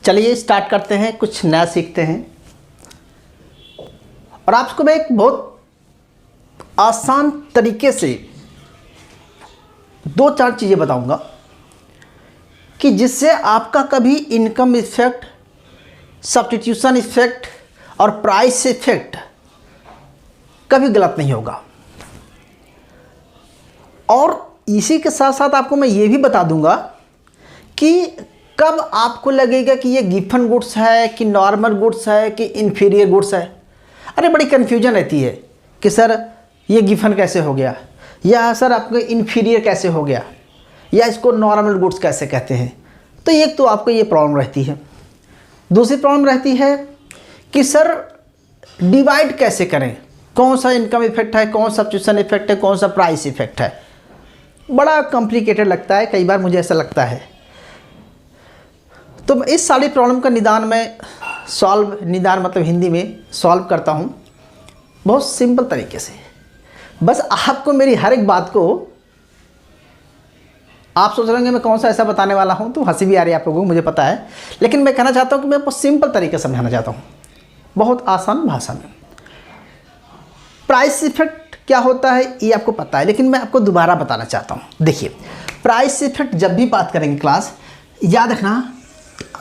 चलिए स्टार्ट करते हैं, कुछ नया सीखते हैं। और आपको मैं एक बहुत आसान तरीके से 2-4 चीज़ें बताऊंगा कि जिससे आपका कभी इनकम इफेक्ट, सब्स्टिट्यूशन इफेक्ट और प्राइस इफेक्ट कभी गलत नहीं होगा। और इसी के साथ साथ आपको मैं ये भी बता दूंगा कि कब आपको लगेगा कि ये गिफन गुड्स है कि नॉर्मल गुड्स है कि इन्फीरियर गुड्स है। अरे बड़ी कन्फ्यूजन रहती है कि सर ये गिफन कैसे हो गया, या सर आपको इन्फीरियर कैसे हो गया, या इसको नॉर्मल गुड्स कैसे कहते हैं। तो एक तो आपको ये प्रॉब्लम रहती है। दूसरी प्रॉब्लम रहती है कि सर डिवाइड कैसे करें, कौन सा इनकम इफेक्ट है, कौन सा सब्स्टिट्यूशन इफेक्ट है, कौन सा प्राइस इफेक्ट है। बड़ा कॉम्प्लिकेटेड लगता है, कई बार मुझे ऐसा लगता है। तो इस सारी प्रॉब्लम का निदान मैं निदान मतलब हिंदी में सॉल्व करता हूँ बहुत सिंपल तरीके से। बस आपको मेरी हर एक बात को, आप सोच रहे होंगे मैं कौन सा ऐसा बताने वाला हूँ, तो हंसी भी आ रही है आप लोगों को, मुझे पता है। लेकिन मैं कहना चाहता हूँ कि मैं बहुत सिंपल तरीके से समझाना चाहता हूँ, बहुत आसान भाषा में। प्राइस इफेक्ट क्या होता है ये आपको पता है, लेकिन मैं आपको दोबारा बताना चाहता हूँ। देखिए, प्राइस इफेक्ट जब भी बात करेंगे क्लास, याद रखना,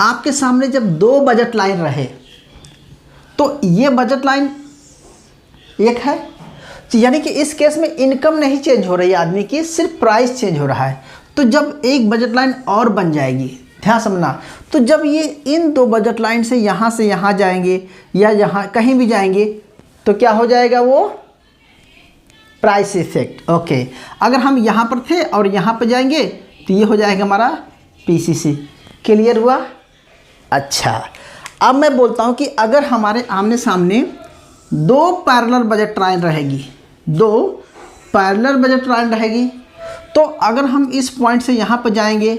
आपके सामने जब 2 बजट लाइन रहे तो ये बजट लाइन एक है, यानी कि इस केस में इनकम नहीं चेंज हो रही है आदमी की, सिर्फ प्राइस चेंज हो रहा है। तो जब एक बजट लाइन और बन जाएगी, ध्यान समझना, तो जब ये इन 2 बजट लाइन से यहाँ जाएंगे या यहाँ कहीं भी जाएंगे तो क्या हो जाएगा, वो प्राइस इफेक्ट। ओके, अगर हम यहाँ पर थे और यहाँ पर जाएंगे तो ये हो जाएगा हमारा पीसीसी। क्लियर हुआ? अच्छा, अब मैं बोलता हूँ कि अगर हमारे आमने सामने 2 पैरेलल बजट लाइन रहेगी, 2 पैरेलल बजट लाइन रहेगी, तो अगर हम इस पॉइंट से यहाँ पर जाएंगे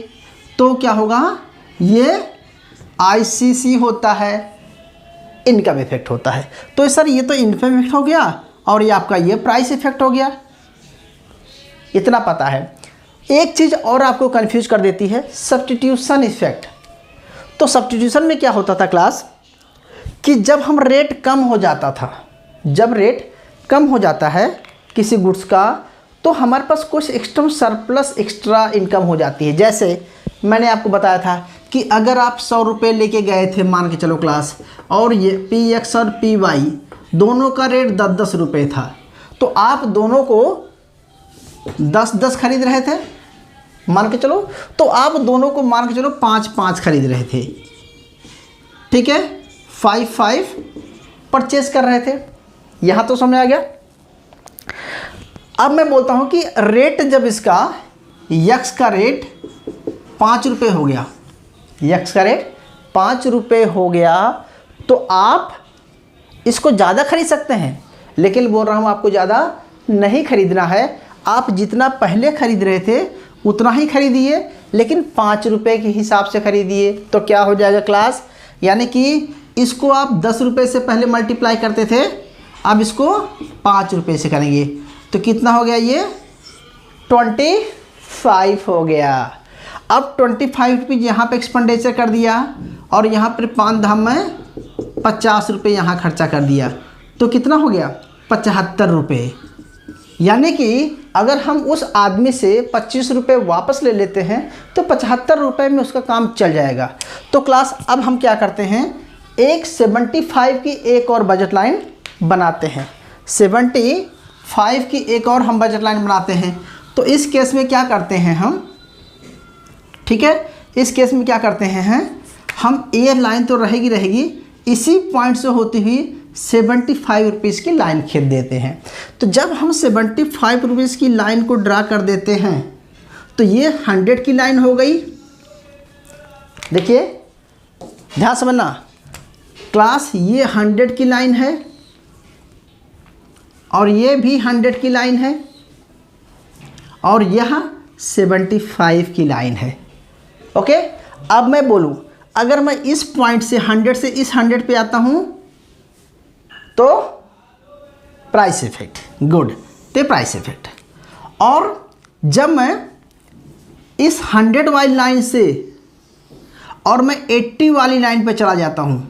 तो क्या होगा, ये आईसीसी होता है, इनकम इफेक्ट होता है। तो सर ये तो इनकम इफेक्ट हो गया और ये आपका ये प्राइस इफेक्ट हो गया, इतना पता है। एक चीज़ और आपको कंफ्यूज कर देती है, सब्स्टिट्यूशन इफेक्ट। तो सब्स्टिट्यूशन में क्या होता था क्लास, कि जब हम रेट कम हो जाता था, जब रेट कम हो जाता है किसी गुड्स का, तो हमारे पास कुछ एक्स्ट्रा सरप्लस एक्स्ट्रा इनकम हो जाती है। जैसे मैंने आपको बताया था कि अगर आप 100 रुपये लेके गए थे, मान के चलो क्लास, और ये PX और PY दोनों का रेट 10-10 रुपये था, तो आप दोनों को 10-10 खरीद रहे थे, मान के चलो, तो आप दोनों को मान के चलो 5-5 खरीद रहे थे, ठीक है, 5-5 परचेज कर रहे थे। यहाँ तो समझ आ गया। अब मैं बोलता हूँ कि रेट जब इसका यक्स का रेट 5 रुपये हो गया, यक्स का रेट 5 रुपये हो गया, तो आप इसको ज़्यादा खरीद सकते हैं, लेकिन बोल रहा हूँ आपको ज़्यादा नहीं खरीदना है। आप जितना पहले खरीद रहे थे उतना ही खरीदिए, लेकिन 5 रुपये के हिसाब से खरीदिए। तो क्या हो जाएगा क्लास, यानी कि इसको आप 10 रुपये से पहले मल्टीप्लाई करते थे, अब इसको 5 रुपये से करेंगे, तो कितना हो गया, ये 25 हो गया। अब 25 रुपीज़ यहाँ पर एक्सपेंडिचर कर दिया और यहाँ पर 5 धाम में 50 रुपये यहाँ खर्चा कर दिया, तो कितना हो गया, 75 रुपये। यानी कि अगर हम उस आदमी से 25 रुपये वापस ले लेते हैं तो 75 रुपये में उसका काम चल जाएगा। तो क्लास अब हम क्या करते हैं, एक 75 की एक और बजट लाइन बनाते हैं, 75 की एक और हम बजट लाइन बनाते हैं। तो इस केस में क्या करते हैं हम, ठीक है, इस केस में क्या करते हैं हम, ए लाइन तो रहेगी, इसी पॉइंट से होती हुई 75 रुपीज़ की लाइन खींच देते हैं। तो जब हम 75 रुपीज़ की लाइन को ड्रा कर देते हैं तो ये 100 की लाइन हो गई। देखिए ध्यान समझना क्लास, ये 100 की लाइन है और ये भी 100 की लाइन है और यहाँ 75 की लाइन है। ओके, अब मैं बोलूँ, अगर मैं इस पॉइंट से 100 से इस 100 पे आता हूँ तो प्राइस इफेक्ट, गुड, तो प्राइस इफेक्ट। और जब मैं इस 100 वाली लाइन से और मैं 80 वाली लाइन पे चला जाता हूँ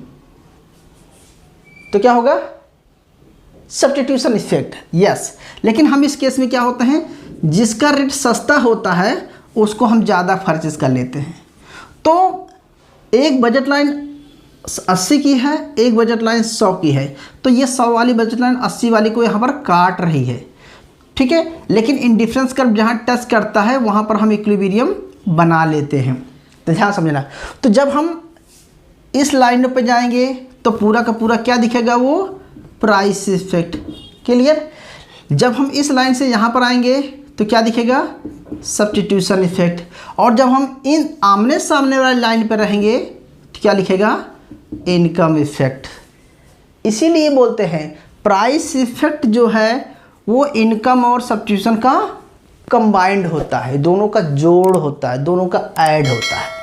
तो क्या होगा? Substitution effect. यस, लेकिन हम इस केस में क्या होता है, जिसका रेट सस्ता होता है उसको हम ज़्यादा परचेज कर लेते हैं। तो एक बजट लाइन 80 की है, एक बजट लाइन 100 की है, तो ये 100 वाली बजट लाइन 80 वाली को यहाँ पर काट रही है, ठीक है। लेकिन इन डिफरेंस कर्व जहाँ टच करता है वहाँ पर हम इक्विलिब्रियम बना लेते हैं। तो ध्यान समझना। तो जब हम इस लाइन पे जाएंगे तो पूरा का पूरा क्या दिखेगा? वो प्राइस इफेक्ट। क्लियर? जब हम इस लाइन से यहाँ पर आएंगे तो क्या दिखेगा? Substitution effect. और जब हम इन आमने सामने वाली लाइन पर रहेंगे तो क्या लिखेगा? Income effect. इसीलिए बोलते हैं प्राइस इफेक्ट जो है वो इनकम और सब्स्टिट्यूशन का कंबाइंड होता है, दोनों का जोड़ होता है, दोनों का ऐड होता है।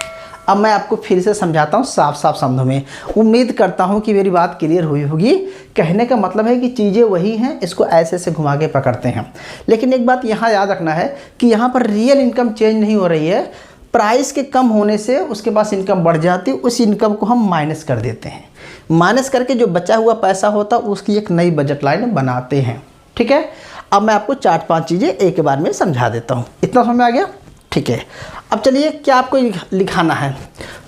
अब मैं आपको फिर से समझाता हूँ साफ साफ शब्दों में। उम्मीद करता हूँ कि मेरी बात क्लियर हुई होगी। कहने का मतलब है कि चीज़ें वही हैं, इसको ऐसे ऐसे घुमा के पकड़ते हैं। लेकिन एक बात यहाँ याद रखना है कि यहाँ पर रियल इनकम चेंज नहीं हो रही है। प्राइस के कम होने से उसके पास इनकम बढ़ जाती है, उस इनकम को हम माइनस कर देते हैं। माइनस करके जो बचा हुआ पैसा होता है उसकी एक नई बजट लाइन बनाते हैं, ठीक है। अब मैं आपको 4-5 चीज़ें एक बार में समझा देता हूँ। इतना समझ में आ गया? ठीक है। अब चलिए, क्या आपको लिखाना है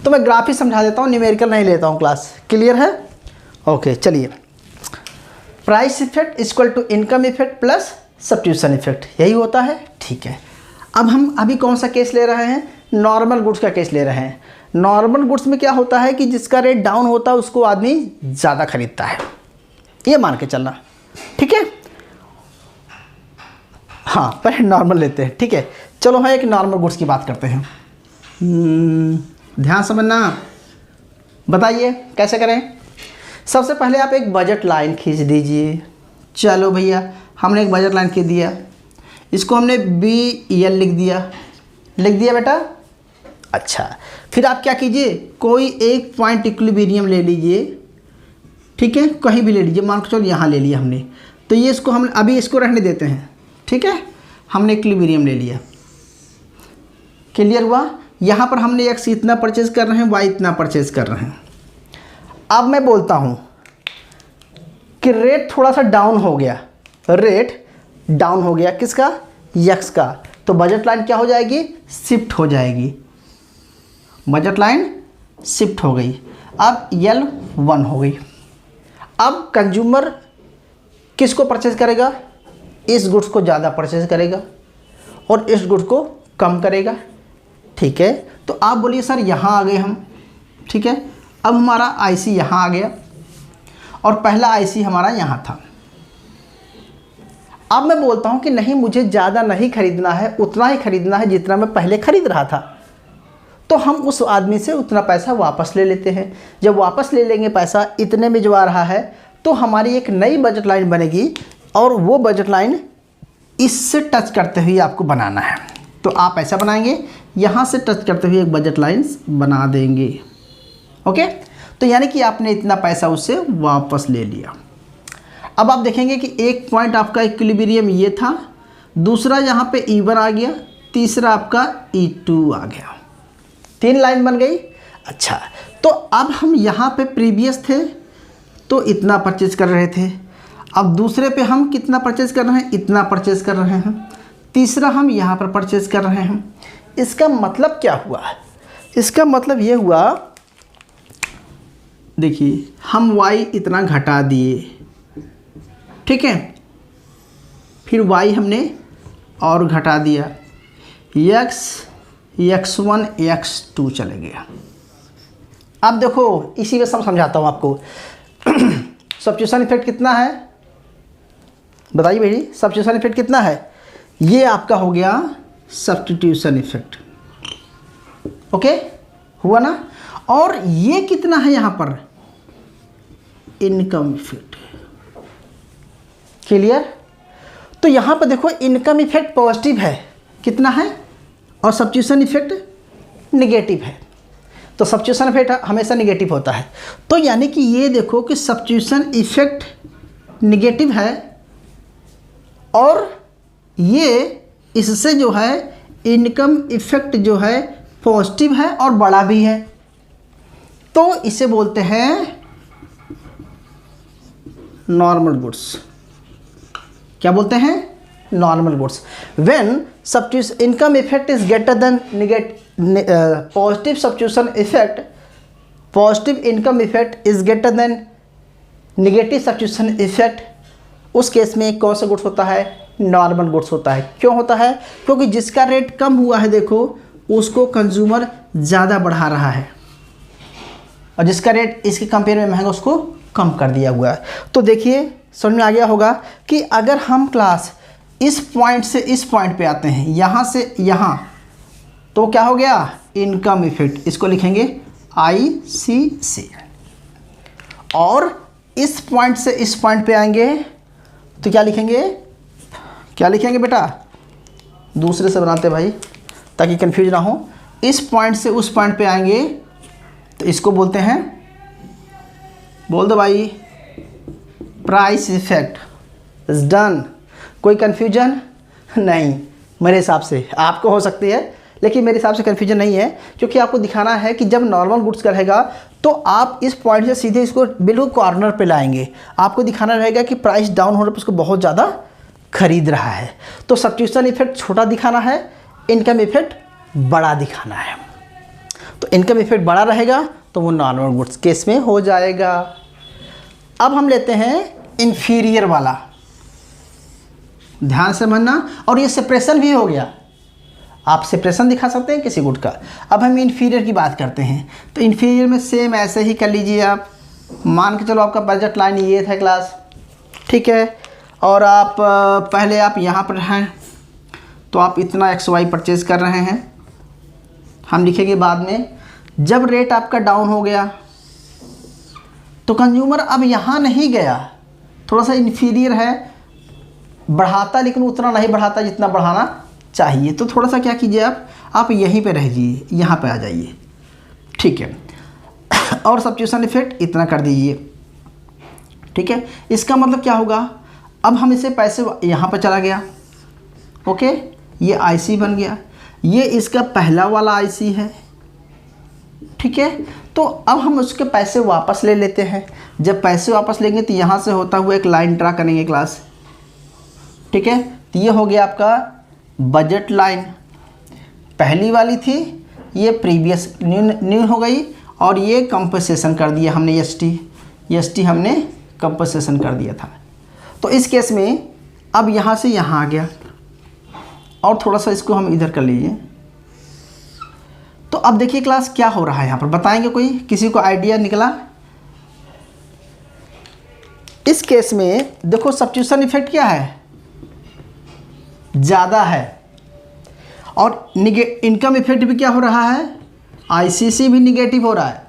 तो मैं ग्राफ ही समझा देता हूँ, न्यूमेरिकल नहीं लेता हूँ क्लास। क्लियर है? ओके, चलिए। Price effect equal to income effect plus substitution effect, यही होता है, ठीक है। अब हम अभी कौन सा केस ले रहे हैं? नॉर्मल गुड्स का केस ले रहे हैं। नॉर्मल गुड्स में क्या होता है कि जिसका रेट डाउन होता है उसको आदमी ज़्यादा खरीदता है, ये मान के चलना, ठीक है। हाँ, पहले नॉर्मल लेते हैं, ठीक है। चलो हाँ, एक नॉर्मल गुड्स की बात करते हैं। ध्यान समझना, बताइए कैसे करें। सबसे पहले आप एक बजट लाइन खींच दीजिए। चलो भैया, हमने एक बजट लाइन खींच दिया, इसको हमने BL लिख दिया बेटा। अच्छा, फिर आप क्या कीजिए, कोई एक पॉइंट इक्विलिब्रियम ले लीजिए, ठीक है, कहीं भी ले लीजिए। मान के चलो यहाँ ले लिया हमने, तो ये इसको हम अभी इसको रहने देते हैं, ठीक है। हमने इक्विलिब्रियम ले लिया। क्लियर हुआ? यहाँ पर हमने x इतना परचेज कर रहे हैं, y इतना परचेज कर रहे हैं। अब मैं बोलता हूँ कि रेट थोड़ा सा डाउन हो गया, रेट डाउन हो गया किसका? x का। तो बजट लाइन क्या हो जाएगी? शिफ्ट हो जाएगी। बजट लाइन शिफ्ट हो गई। अब L1 हो गई। अब कंज्यूमर किसको परचेज करेगा? इस गुड्स को ज़्यादा परचेज करेगा और इस गुड्स को कम करेगा, ठीक है। तो आप बोलिए सर यहाँ आ गए हम, ठीक है। अब हमारा IC यहाँ आ गया और पहला IC हमारा यहाँ था। अब मैं बोलता हूँ कि नहीं, मुझे ज़्यादा नहीं खरीदना है, उतना ही खरीदना है जितना मैं पहले खरीद रहा था। तो हम उस आदमी से उतना पैसा वापस ले लेते हैं। जब वापस ले लेंगे पैसा इतने में जो आ रहा है, तो हमारी एक नई बजट लाइन बनेगी और वो बजट लाइन इससे टच करते हुए आपको बनाना है। तो आप ऐसा बनाएंगे, यहाँ से टच करते हुए एक बजट लाइन बना देंगे, ओके। तो यानी कि आपने इतना पैसा उससे वापस ले लिया। अब आप देखेंगे कि एक पॉइंट आपका इक्विलिब्रियम ये था, दूसरा यहाँ पे E1 आ गया, तीसरा आपका E2 आ गया। 3 लाइन बन गई। अच्छा, तो अब हम यहाँ पे प्रीवियस थे तो इतना परचेज कर रहे थे, अब दूसरे पे हम कितना परचेज कर रहे हैं? इतना परचेज कर रहे हैं। तीसरा हम यहाँ पर परचेज कर रहे हैं। इसका मतलब क्या हुआ? इसका मतलब ये हुआ, देखिए, हम Y इतना घटा दिए, ठीक है, फिर Y हमने और घटा दिया, X, X1, X2 चले गया। अब देखो, इसी में सब समझाता हूँ आपको। सब्स्टिट्यूशन इफेक्ट कितना है? बताइए भाई, सब्स्टिट्यूशन इफेक्ट कितना है? ये आपका हो गया सब्स्टिट्यूशन इफेक्ट, ओके, हुआ ना। और ये कितना है यहाँ पर? Income effect. क्लियर? तो यहाँ पर देखो, इनकम इफेक्ट पॉजिटिव है, कितना है, और सब्स्टिट्यूशन इफेक्ट नेगेटिव है। तो सब्स्टिट्यूशन इफेक्ट हमेशा नेगेटिव होता है। तो यानी कि ये देखो कि सब्स्टिट्यूशन इफेक्ट नेगेटिव है और ये इससे जो है इनकम इफेक्ट जो है पॉजिटिव है और बड़ा भी है। तो इसे बोलते हैं नॉर्मल गुड्स। क्या बोलते हैं? Normal goods. When substitution income effect is greater then positive substitution effect, positive income effect is greater then negative substitution effect, उस केस में कौन सा गुड्स होता है? नॉर्मल गुड्स होता है। क्यों होता है? क्योंकि जिसका रेट कम हुआ है, देखो, उसको कंज्यूमर ज़्यादा बढ़ा रहा है, और जिसका रेट इसके कंपेयर में महंगा उसको कम कर दिया हुआ है। तो देखिए समझ में आ गया होगा कि अगर हम क्लास इस पॉइंट से इस पॉइंट पे आते हैं, यहाँ से यहाँ, तो क्या हो गया? Income effect. इसको लिखेंगे ICC। और इस पॉइंट से इस पॉइंट पे आएंगे तो क्या लिखेंगे? क्या लिखेंगे बेटा? दूसरे से बनाते भाई ताकि कंफ्यूज ना हो। इस पॉइंट से उस पॉइंट पे आएंगे तो इसको बोलते हैं, बोल दो भाई, प्राइस इफेक्ट इज डन। कोई कन्फ्यूजन नहीं मेरे हिसाब से। आपको हो सकती है लेकिन मेरे हिसाब से कन्फ्यूजन नहीं है, क्योंकि आपको दिखाना है कि जब नॉर्मल गुड्स का रहेगा तो आप इस पॉइंट से सीधे इसको बिल्कुल कॉर्नर पे लाएंगे। आपको दिखाना रहेगा कि प्राइस डाउन होने पर उसको बहुत ज़्यादा खरीद रहा है। तो सब्स्टिट्यूशन इफेक्ट छोटा दिखाना है, इनकम इफेक्ट बड़ा दिखाना है। तो इनकम इफेक्ट बड़ा रहेगा तो वो नॉर्मल गुड्स केस में हो जाएगा। अब हम लेते हैं इन्फीरियर वाला, ध्यान से समझना। और ये सेपरेशन भी हो गया, आप सेपरेशन दिखा सकते हैं किसी गुड का। अब हम इन्फीरियर की बात करते हैं। तो इन्फीरियर में सेम ऐसे ही कर लीजिए आप। मान के चलो आपका बजट लाइन ये था क्लास, ठीक है, और आप पहले आप यहाँ पर हैं तो आप इतना XY परचेज़ कर रहे हैं। हम लिखेंगे बाद में, जब रेट आपका डाउन हो गया तो कंज्यूमर अब यहाँ नहीं गया, थोड़ा सा इन्फीरियर है, बढ़ाता लेकिन उतना नहीं बढ़ाता जितना बढ़ाना चाहिए। तो थोड़ा सा क्या कीजिए, आप यहीं पे रह जाइए, यहाँ पे आ जाइए, ठीक है। और सब्स्टिट्यूशन इफेक्ट इतना कर दीजिए, ठीक है। इसका मतलब क्या होगा? अब हम इसे पैसे यहाँ पर चला गया, ओके, ये IC बन गया, ये इसका पहला वाला IC है, ठीक है। तो अब हम उसके पैसे वापस ले लेते हैं। जब पैसे वापस लेंगे तो यहाँ से होता हुआ एक लाइन ड्रा करेंगे क्लास, ठीक है। तो ये हो गया आपका बजट लाइन, पहली वाली थी, ये प्रीवियस न्यू हो गई, और ये कंपनसेशन कर दिया हमने, ST हमने कंपनसेशन कर दिया था। तो इस केस में अब यहाँ से यहाँ आ गया, और थोड़ा सा इसको हम इधर कर लीजिए। तो अब देखिए क्लास क्या हो रहा है यहाँ पर, बताएंगे कोई, किसी को आइडिया निकला? इस केस में देखो सब्स्टिट्यूशन इफेक्ट क्या है? ज़्यादा है, और इनकम इफेक्ट भी क्या हो रहा है? ICC भी निगेटिव हो रहा है,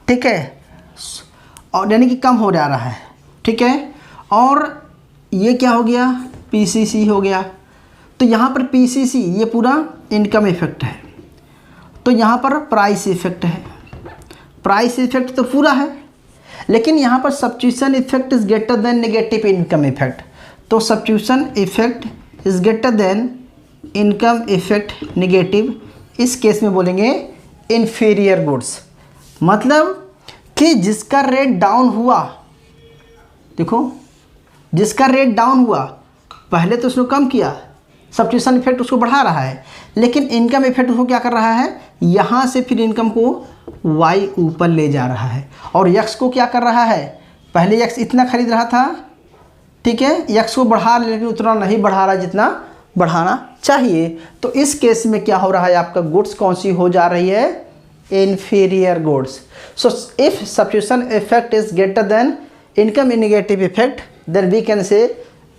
ठीक है, और यानी कि कम हो जा रहा है, ठीक है। और ये क्या हो गया? PCC हो गया। तो यहाँ पर PCC ये पूरा इनकम इफेक्ट है, तो यहाँ पर प्राइस इफेक्ट है। प्राइस इफेक्ट तो पूरा है, लेकिन यहाँ पर substitution effect is greater than negative income effect. तो substitution effect is greater than income effect negative, इस केस में बोलेंगे इन्फीरियर गुड्स। मतलब कि जिसका रेट डाउन हुआ, देखो जिसका रेट डाउन हुआ, पहले तो उसने कम किया, सब्स्टिट्यूशन इफेक्ट उसको बढ़ा रहा है, लेकिन इनकम इफेक्ट उसको क्या कर रहा है? यहाँ से फिर इनकम को Y ऊपर ले जा रहा है, और X को क्या कर रहा है? पहले X इतना खरीद रहा था, ठीक है, X को बढ़ा लेकिन उतना नहीं बढ़ा रहा जितना बढ़ाना चाहिए। तो इस केस में क्या हो रहा है? आपका गुड्स कौन सी हो जा रही है? Inferior goods. So if substitution effect is greater than income in negative effect, then we can say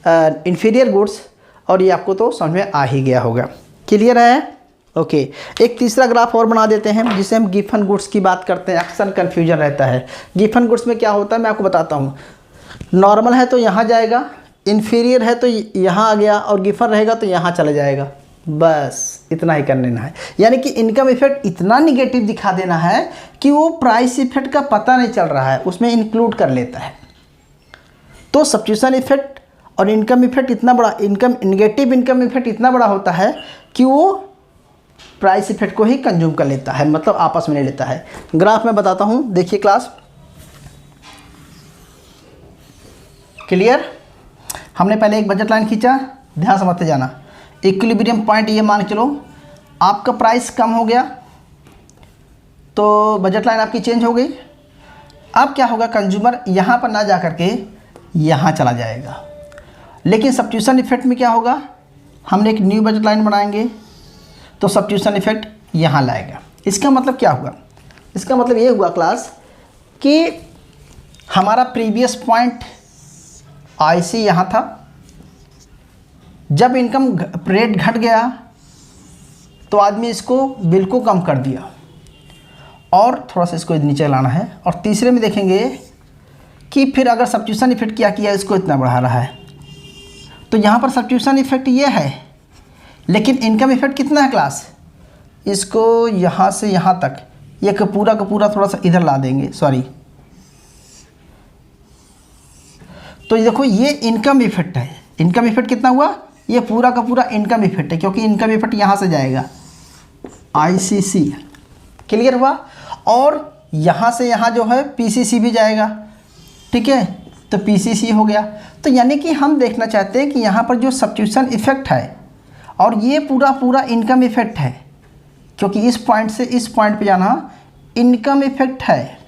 inferior goods. और ये आपको तो समझ में आ ही गया होगा, क्लियर है? ओके, एक तीसरा ग्राफ और बना देते हैं जिसे हम गिफन गुड्स की बात करते हैं। अक्सर कन्फ्यूजन रहता है गिफन गुड्स में क्या होता है, मैं आपको बताता हूँ। नॉर्मल है तो यहाँ जाएगा, इन्फीरियर है तो यहाँ आ गया, और गिफन रहेगा तो यहाँ चला जाएगा, बस इतना ही कर लेना है। यानी कि इनकम इफेक्ट इतना निगेटिव दिखा देना है कि वो प्राइस इफेक्ट का पता नहीं चल रहा है, उसमें इंक्लूड कर लेता है। तो सब्स्टिट्यूशन इफेक्ट और इनकम इफेक्ट इतना बड़ा, निगेटिव इनकम इफेक्ट इतना बड़ा होता है कि वो प्राइस इफेक्ट को ही कंज्यूम कर लेता है, मतलब आपस में ले लेता है। ग्राफ में बताता हूँ, देखिए क्लास, क्लियर। हमने पहले एक बजट लाइन खींचा, ध्यान समझते जाना। इक्विलिब्रियम पॉइंट ये मान के चलो आपका प्राइस कम हो गया तो बजट लाइन आपकी चेंज हो गई। अब क्या होगा, कंज्यूमर यहाँ पर ना जा करके यहाँ चला जाएगा। लेकिन सब्स्टिट्यूशन इफेक्ट में क्या होगा, हमने एक न्यू बजट लाइन बनाएंगे तो सब्स्टिट्यूशन इफेक्ट यहाँ लाएगा। इसका मतलब क्या हुआ, इसका मतलब ये हुआ क्लास कि हमारा प्रीवियस पॉइंट IC यहाँ था, जब इनकम रेट घट गया तो आदमी इसको बिल्कुल कम कर दिया और थोड़ा सा इसको नीचे लाना है। और तीसरे में देखेंगे कि फिर अगर सब्स्टिट्यूशन इफेक्ट क्या किया, इसको इतना बढ़ा रहा है, तो यहाँ पर सब्स्टिट्यूशन इफेक्ट ये है, लेकिन इनकम इफेक्ट कितना है क्लास, इसको यहाँ से यहाँ तक, ये पूरा का पूरा थोड़ा सा इधर ला देंगे, सॉरी। तो ये देखो ये इनकम इफेक्ट है। इनकम इफेक्ट कितना हुआ, ये पूरा का पूरा इनकम इफेक्ट है, क्योंकि इनकम इफेक्ट यहाँ से जाएगा ICC, क्लियर हुआ। और यहाँ से यहाँ जो है PCC भी जाएगा, ठीक है, तो PCC हो गया। तो यानी कि हम देखना चाहते हैं कि यहाँ पर जो सब्स्टिट्यूशन इफेक्ट है और ये पूरा पूरा इनकम इफेक्ट है, क्योंकि इस पॉइंट से इस पॉइंट पे जाना इनकम इफेक्ट है।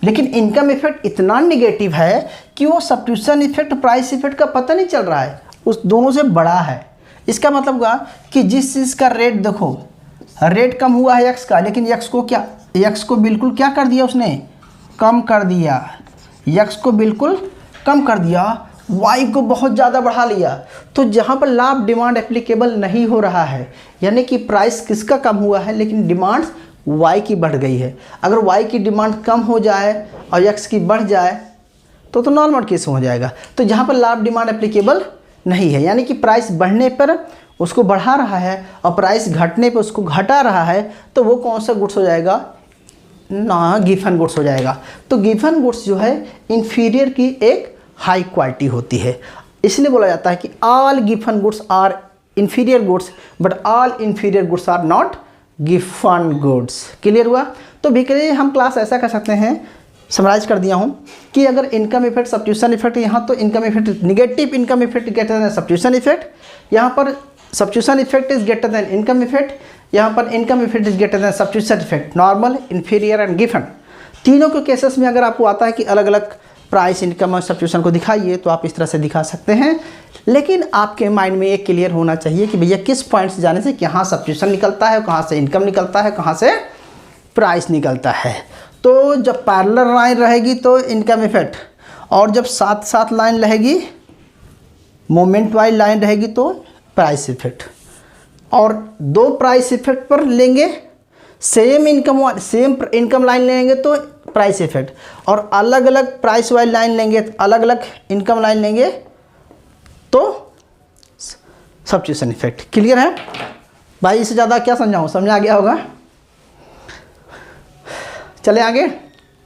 लेकिन इनकम इफेक्ट इतना निगेटिव है कि वो सब्स्टिट्यूशन इफेक्ट प्राइस इफेक्ट का पता नहीं चल रहा है, उस दोनों से बड़ा है। इसका मतलब हुआ कि जिस चीज़ का रेट देखो, रेट कम हुआ है x का, लेकिन x को क्या, x को बिल्कुल क्या कर दिया उसने, कम कर दिया। x को बिल्कुल कम कर दिया, y को बहुत ज़्यादा बढ़ा लिया। तो जहाँ पर लाभ डिमांड एप्लीकेबल नहीं हो रहा है, यानी कि प्राइस किसका कम हुआ है लेकिन डिमांड y की बढ़ गई है। अगर y की डिमांड कम हो जाए और x की बढ़ जाए तो नॉर्मल केस हो जाएगा। तो जहाँ पर लाभ डिमांड एप्लीकेबल नहीं है, यानी कि प्राइस बढ़ने पर उसको बढ़ा रहा है और प्राइस घटने पर उसको घटा रहा है, तो वो कौन सा गुड्स हो जाएगा ना, गिवन गुड्स हो जाएगा। तो गिवन गुड्स जो है इन्फीरियर की एक हाई क्वालिटी होती है, इसलिए बोला जाता है कि all given goods are inferior goods but all inferior goods are not given goods. Clear हुआ। तो बेसिकली हम क्लास ऐसा कर सकते हैं, समराइज कर दिया हूँ कि अगर इनकम इफेक्ट सब्स्टिट्यूशन इफेक्ट, यहाँ तो income effect negative income effect greater than substitution effect, यहाँ पर substitution effect is greater than income effect, यहाँ पर income effect is greater then substitution effect, normal, inferior and given. तीनों के cases में अगर आपको आता है कि अलग अलग प्राइस इनकम और सब्स्टिट्यूशन को दिखाइए तो आप इस तरह से दिखा सकते हैं। लेकिन आपके माइंड में एक क्लियर होना चाहिए कि भैया किस पॉइंट से जाने से कहाँ सब्स्टिट्यूशन निकलता है, कहाँ से इनकम निकलता है, कहाँ से प्राइस निकलता है। तो जब पैरेलल लाइन रहेगी तो इनकम इफेक्ट, और जब साथ साथ लाइन रहेगी, मोमेंट वाइज लाइन रहेगी तो प्राइस इफेक्ट। और दो प्राइस इफेक्ट पर लेंगे, सेम इनकम लाइन लेंगे तो प्राइस इफेक्ट, और अलग अलग प्राइस वाइज लाइन लेंगे, अलग अलग इनकम लाइन लेंगे तो सब्स्टिट्यूशन इफेक्ट। क्लियर है भाई, इससे ज़्यादा क्या समझाऊँ, समझ आ गया होगा। चले आगे,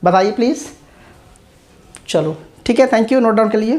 बताइए प्लीज़। चलो ठीक है, थैंक यू नोट डाउन के लिए।